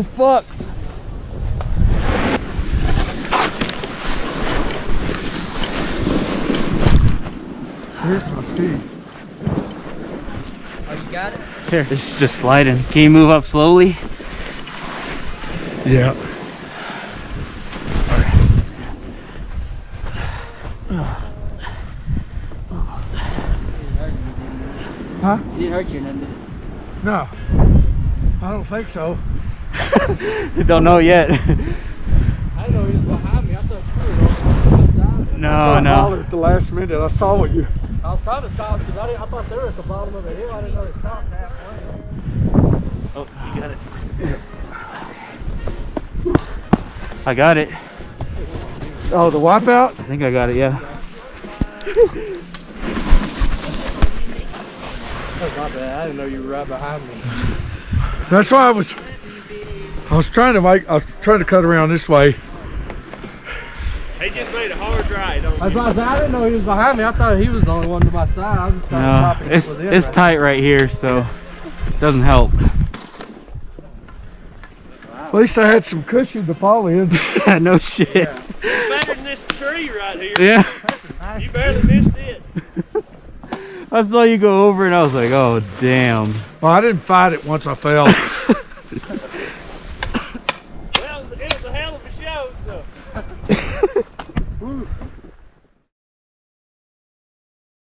Oh fuck. Here's my Steve. Oh, you got it? Here, it's just sliding. Can you move up slowly? Yeah. Huh? Didn't hurt you, did it? No. I don't think so. You don't know yet. I didn't know he was behind me. I thought you were on the side. No, I no. hollered at the last minute. I saw what you. I was trying to stop because I thought they were at the bottom of the hill. I didn't know they stopped halfway. Oh, you got it. I got it. Oh, the wipeout? I think I got it, yeah. That's my bad. I didn't know you were right behind me. That's why I was trying to cut around this way. He just made a hard ride. That's why I said I didn't know he was behind me. I thought he was the only one to my side. I was just trying to No, stop it. it's tight right here, so it doesn't help. At least I had some cushion to fall in. No shit. Better than this tree right here. Yeah. You barely missed it. I saw you go over and I was like, oh damn. Well, I didn't fight it once I fell.